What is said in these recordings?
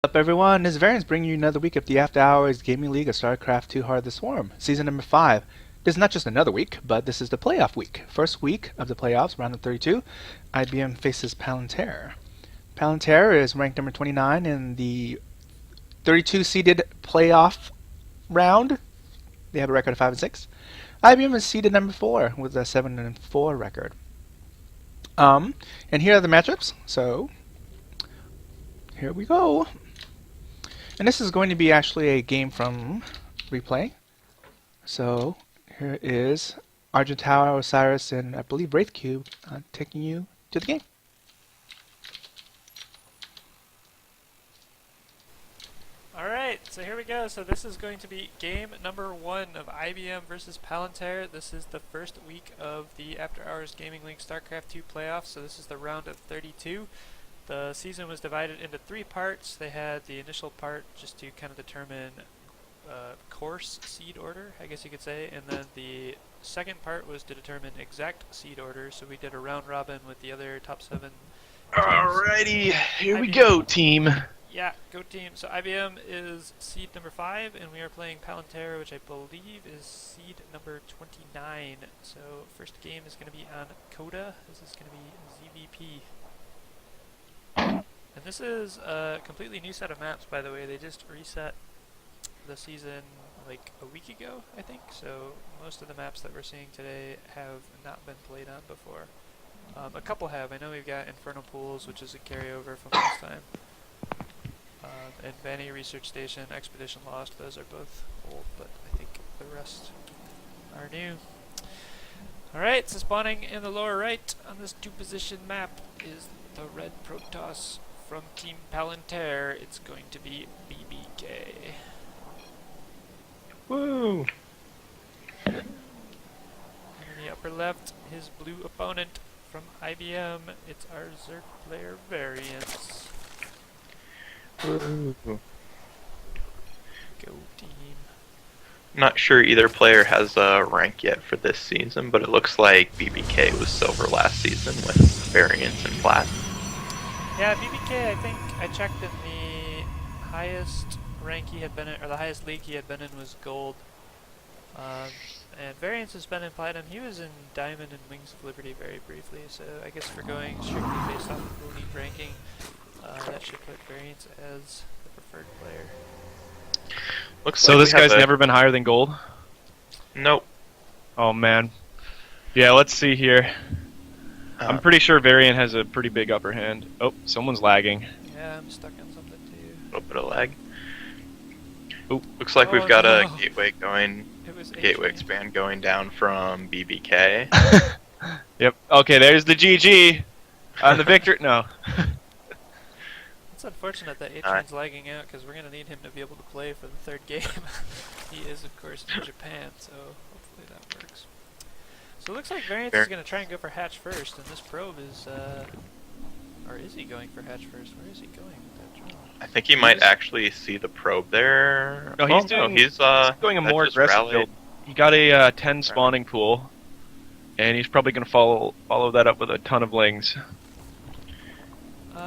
What's up everyone, this is Variance bringing you another week of the After Hours Gaming League of StarCraft 2 Heart of the Swarm, Season number 5. This is not just another week, but this is the playoff week. First week of the playoffs, round of 32, IBM faces Palantir. Palantir is ranked number 29 in the 32-seeded playoff round. They have a record of 5-6. IBM is seeded number 4 with a 7-4 record. And here are the matchups, so here we go. And this is going to be actually a game from replay. So here is Argentower, Osiris, and I believe Wraithcube taking you to the game. Alright, so here we go. So this is going to be game number 1 of IBM versus Palantir. This is the first week of the After Hours Gaming League StarCraft 2 playoffs. So this is the round of 32. The season was divided into 3 parts. They had the initial part just to kind of determine course seed order, I guess you could say, and then the second part was to determine exact seed order. So we did a round robin with the other top 7 teams. Alrighty, here we go, team. Yeah, go team. So IBM is seed number 5, and we are playing Palantir, which I believe is seed number 29. So first game is going to be on Coda. This is going to be ZVP. And this is a completely new set of maps, by the way. They just reset the season like a week ago, I think. So most of the maps that we're seeing today have not been played on before. A couple have. I know we've got Infernal Pools, which is a carryover from last time. And Vanny Research Station, Expedition Lost, those are both old, but I think the rest are new. Alright, so spawning in the lower right on this 2-position map is the red Protoss from Team Palantir. It's going to be BBK. Woo! And in the upper left, his blue opponent from IBM. It's our Zerg player Variance. Woo. Go team. Not sure either player has a rank yet for this season, but it looks like BBK was silver last season with Variance and plat. Yeah, BBK, I think I checked in the highest rank he had been in, or the highest league he had been in was gold. And Variance has been in platinum. He was in diamond and Wings of Liberty very briefly, so I guess for going strictly based off of the league ranking, that should put Variance as the preferred player. Looks So like this guy's never been higher than gold? Nope. Oh man. Yeah, let's see here. I'm pretty sure Variant has a pretty big upper hand. Oh, someone's lagging. Yeah, I'm stuck on something too. A little bit of lag. Ooh. Looks like we've got a gateway going. It was Gateway HG. expand going down from BBK. Yep. Okay, there's the GG. On the victor. No. It's unfortunate that H-Train's lagging out because we're going to need him to be able to play for the third game. He is, of course, in Japan, so hopefully that works. So it looks like Variance is going to try and go for hatch first, and this probe is, or is he going for hatch first? Where is he going with that drone? I think he might actually see the probe there. No, he's doing. He's going a that more just aggressive rallied. build. He got a 10 spawning pool, and he's probably going to follow that up with a ton of lings.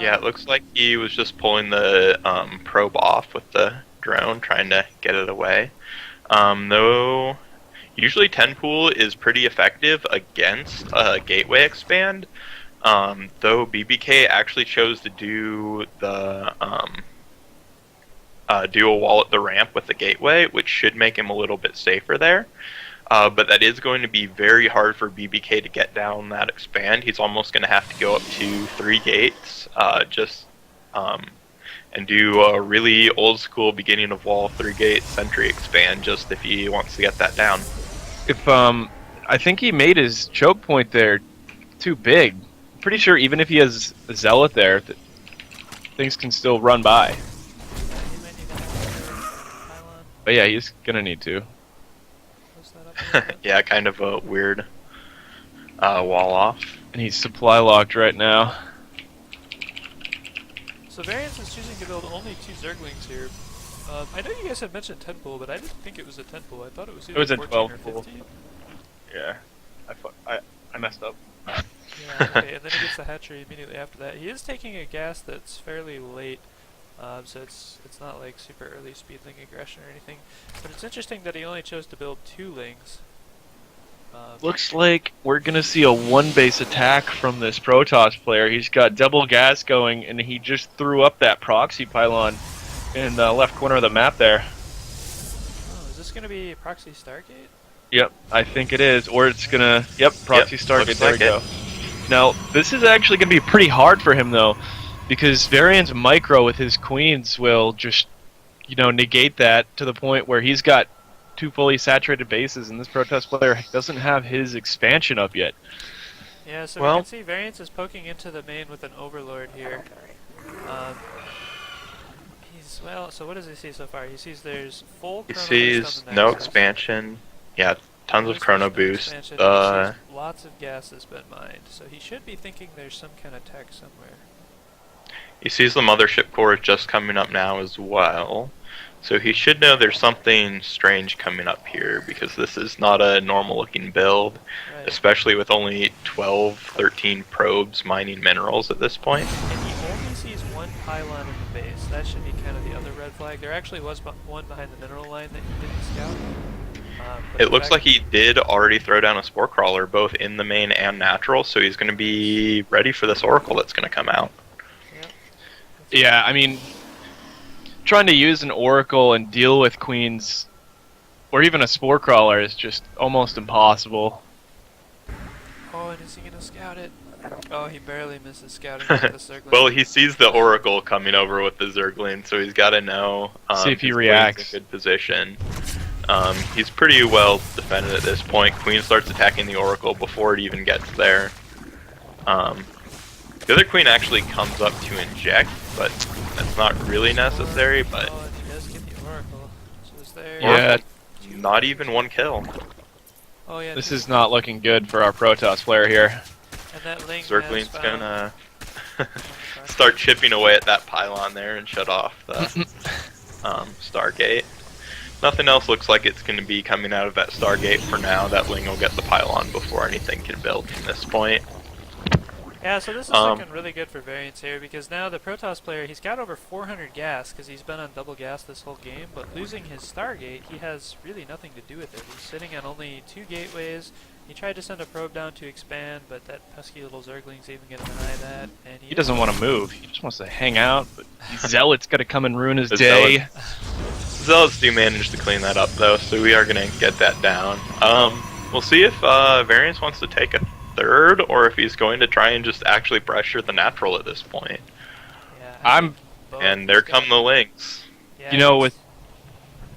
Yeah, it looks like he was just pulling the probe off with the drone, trying to get it away. Though, usually 10 pool is pretty effective against a gateway expand. Though BBK actually chose to do the dual wall at the ramp with the gateway, which should make him a little bit safer there. But that is going to be very hard for BBK to get down that expand. He's almost going to have to go up to 3 gates, and do a really old school beginning of wall 3-gate sentry expand just if he wants to get that down. If I think he made his choke point there too big. Pretty sure even if he has a zealot there, things can still run by. Yeah, he might need to have a pylon. But yeah, he's gonna need to. Close that up a little bit. Yeah, kind of a weird wall off. And he's supply locked right now. So Variance is choosing to build only 2 Zerglings here. I know you guys had mentioned 10 pool, but I didn't think it was a 10 pool. I thought it was either was a 14 12 or pool. 15. Yeah, I messed up. Yeah, okay, and then he gets the hatchery immediately after that. He is taking a gas that's fairly late. So it's not like super early speedling aggression or anything. But it's interesting that he only chose to build 2 lings. Looks like we're gonna see a 1-base attack from this Protoss player. He's got double gas going, and he just threw up that proxy pylon in the left corner of the map there. Oh, is this going to be Proxy Stargate? Yep, I think it is. Or it's gonna... Yep, proxy Stargate, looks there like we go. Now, this is actually gonna be pretty hard for him, though, because Variance Micro with his queens will just, you know, negate that to the point where he's got 2 fully saturated bases, and this Protoss player doesn't have his expansion up yet. Yeah, so we Well- can see Variance is poking into the main with an Overlord here. Well, so what does he see so far? He sees there's full He chrono sees boost on the no Nexus. expansion. Yeah, tons No of chrono expansion, boost. and he sees lots of gas has been mined, so he should be thinking there's some kind of tech somewhere. He sees the mothership core just coming up now as well. So he should know there's something strange coming up here, because this is not a normal looking build, Right. especially with only 12, 13 probes mining minerals at this point. And he only sees 1 pylon in the base. That should be kind of the other red flag. There actually was one behind the mineral line that he didn't scout. But It the looks fact- like he did already throw down a spore crawler both in the main and natural, so he's going to be ready for this oracle that's going to come out. Yep. Yeah, I mean, trying to use an Oracle and deal with queens, or even a Spore Crawler, is just almost impossible. Oh, and is he going to scout it? Oh, he barely misses scouting with the circling. Well, he sees the oracle coming over with the Zergling, so he's got to know See if he his queen's reacts. in good position. He's pretty well defended at this point. Queen starts attacking the oracle before it even gets there. The other queen actually comes up to inject, but that's not really necessary. But Oh, and he does get the oracle. So is there... Yeah, not even 1 kill. Oh, yeah. this is not looking good for our Protoss player here. And that link Zergling's has gonna found- start chipping away at that pylon there and shut off the Stargate. Nothing else looks like it's going to be coming out of that Stargate for now. That Ling will get the pylon before anything can build from this point. Yeah, so this is looking really good for Variance here, because now the Protoss player, he's got over 400 gas, because he's been on double gas this whole game, but losing his Stargate, he has really nothing to do with it. He's sitting on only 2 gateways. He tried to send a probe down to expand, but that pesky little Zergling's even going to deny that. And He doesn't want to move. He just wants to hang out, but these Zealot's gonna come and ruin his The day. Zealots do manage to clean that up though, so we are going to get that down. We'll see if Variance wants to take a 3rd, or if he's going to try and just actually pressure the natural at this point. Yeah, I I'm- think both. And there come the Lings. Yeah, You know, he's- with-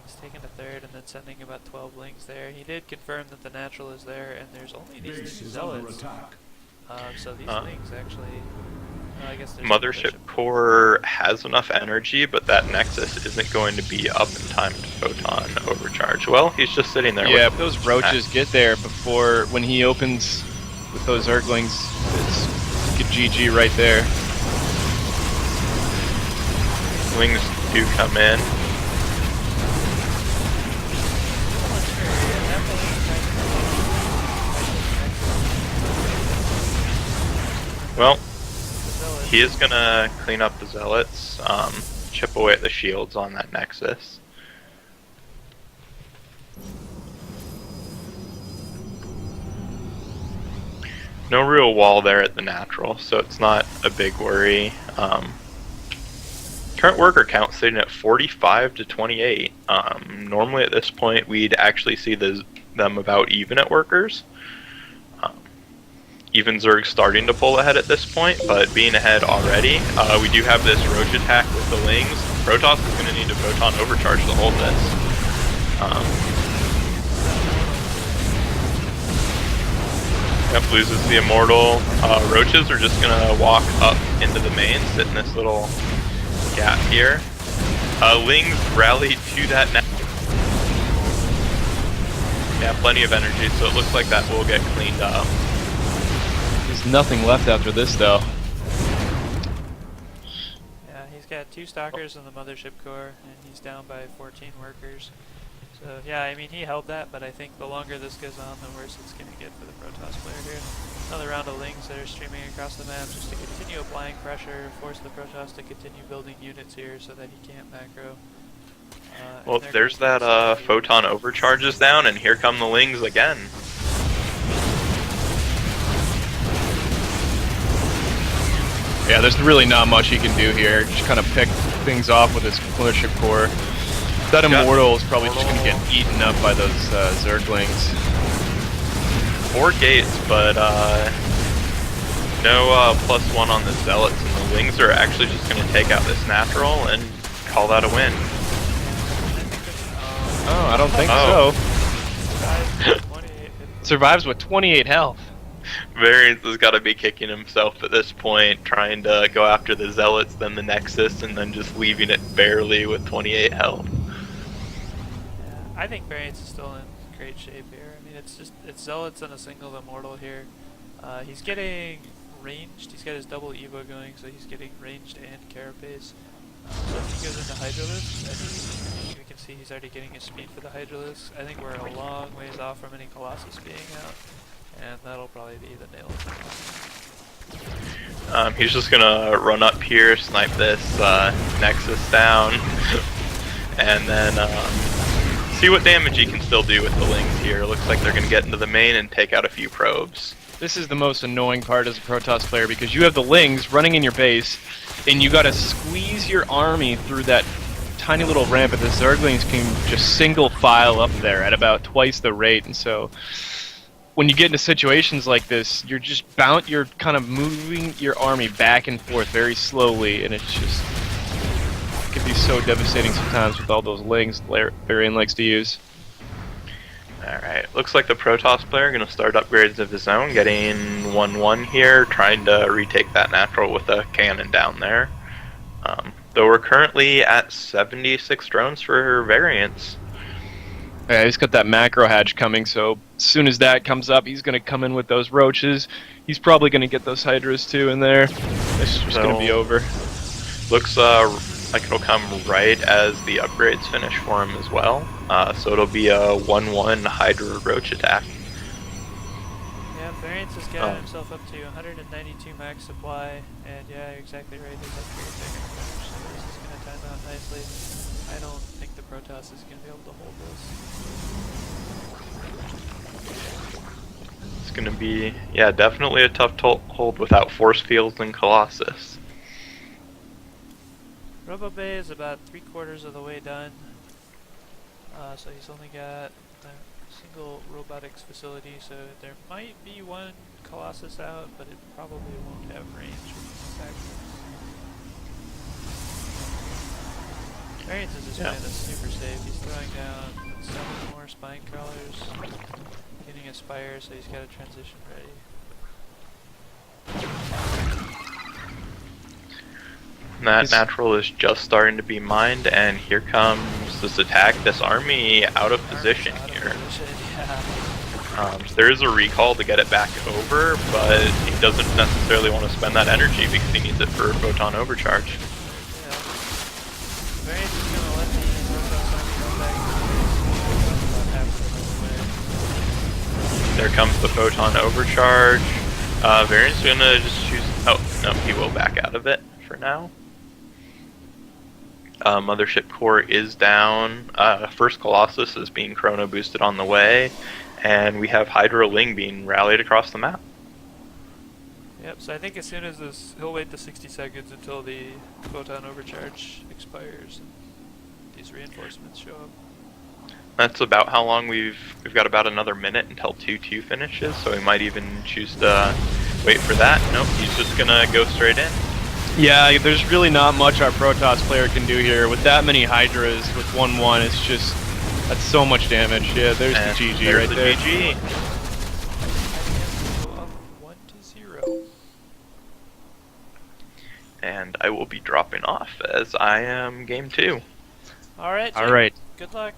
He's taking a 3rd and then sending about 12 links there. He did confirm that the natural is there, and there's only these 2 zealots. So these links actually... I guess there's Mothership core has enough energy, but that Nexus isn't going to be up in time to photon overcharge. Well, he's just sitting there. Yeah, if with those roaches get there before, when he opens with those Zerglings, it's good GG right there. Lings do come in. Well, he is gonna clean up the zealots, chip away at the shields on that Nexus. No real wall there at the natural, so it's not a big worry. Current worker count sitting at 45 to 28. Normally at this point we'd actually see them about even at workers. Even Zerg starting to pull ahead at this point, but being ahead already. We do have this roach attack with the Lings. Protoss is going to need to photon overcharge to hold this. Yep, loses the Immortal. Roaches are just going to walk up into the main, sit in this little gap here. Lings rally to that now. Yeah, plenty of energy, so it looks like that will get cleaned up. There's nothing left after this, though. Yeah, he's got 2 stalkers in the mothership core, and he's down by 14 workers. So yeah, I mean he held that, but I think the longer this goes on, the worse it's going to get for the Protoss player here. Another round of lings that are streaming across the map just to continue applying pressure, force the Protoss to continue building units here so that he can't macro. Well, there's that photon overcharges down, and here come the lings again. Yeah, there's really not much he can do here. Just kind of pick things off with his Militia Core. That Immortal is probably just going to get eaten up by those Zerglings. 4 gates, but no +1 on the Zealots, and the Lings are actually just going to take out this natural and call that a win. Oh, I don't think so. Survives with 28 health. Variance has got to be kicking himself at this point, trying to go after the Zealots, then the Nexus, and then just leaving it barely with 28 health. Yeah, I think Variance is still in great shape here. I mean, it's Zealots and a single Immortal here. He's getting ranged. He's got his double Evo going, so he's getting ranged and carapace. So if he goes into Hydralisk, I think we can see he's already getting his speed for the Hydralisk. I think we're a long ways off from any Colossus being out, and that'll probably be the nail in the He's just gonna run up here, snipe this Nexus down, and then see what damage he can still do with the Lings here. Looks like they're gonna get into the main and take out a few probes. This is the most annoying part as a Protoss player because you have the Lings running in your base, and you gotta squeeze your army through that tiny little ramp, and the Zerglings can just single file up there at about twice the rate, and so when you get into situations like this, you're just you're kind of moving your army back and forth very slowly, and it can be so devastating sometimes with all those Lings Varian likes to use. Alright, looks like the Protoss player gonna start upgrades of his own, getting 1-1 here, trying to retake that natural with a cannon down there. Though we're currently at 76 drones for Variance. Yeah, he's got that macro hatch coming, so as soon as that comes up, he's gonna come in with those roaches. He's probably gonna get those hydras too in there. It's just gonna be over. Looks like it'll come right as the upgrades finish for him as well. So it'll be a 1-1 Hydra Roach attack. Yeah, Variance has gotten himself up to 192 max supply, and yeah, you're exactly right, his upgrades are going to finish, so this is going to time out nicely. I don't think the Protoss is going to be able to hold this. It's going to be, yeah, definitely a tough hold without force fields and Colossus. Robo Bay is about 3/4 of the way done, so he's only got a single robotics facility, so there might be one Colossus out, but it probably won't have range. Variance is just playing this super safe. He's throwing down 7 more spine crawlers, getting a spire, so he's got a transition ready. That natural is just starting to be mined, and here comes this attack. This army out of position here. There is a recall to get it back over, but he doesn't necessarily want to spend that energy because he needs it for photon overcharge. Yeah. Variance is going to let the Protoss army go back to the base. There comes the photon overcharge. Variance is going to just choose... Oh, no, he will back out of it for now. Mothership core is down. First Colossus is being chrono boosted on the way, and we have Hydra Ling being rallied across the map. Yep, so I think as soon as this, he'll wait the 60 seconds until the photon overcharge expires and these reinforcements show up. That's about how long we've got about another minute until 2-2 finishes, so we might even choose to wait for that. Nope, he's just gonna go straight in. Yeah, there's really not much our Protoss player can do here. With that many Hydras with 1-1, it's just, that's so much damage. Yeah, there's the GG right there. GG. Up 1-0. And I will be dropping off as I am game 2. Alright, All right. good luck.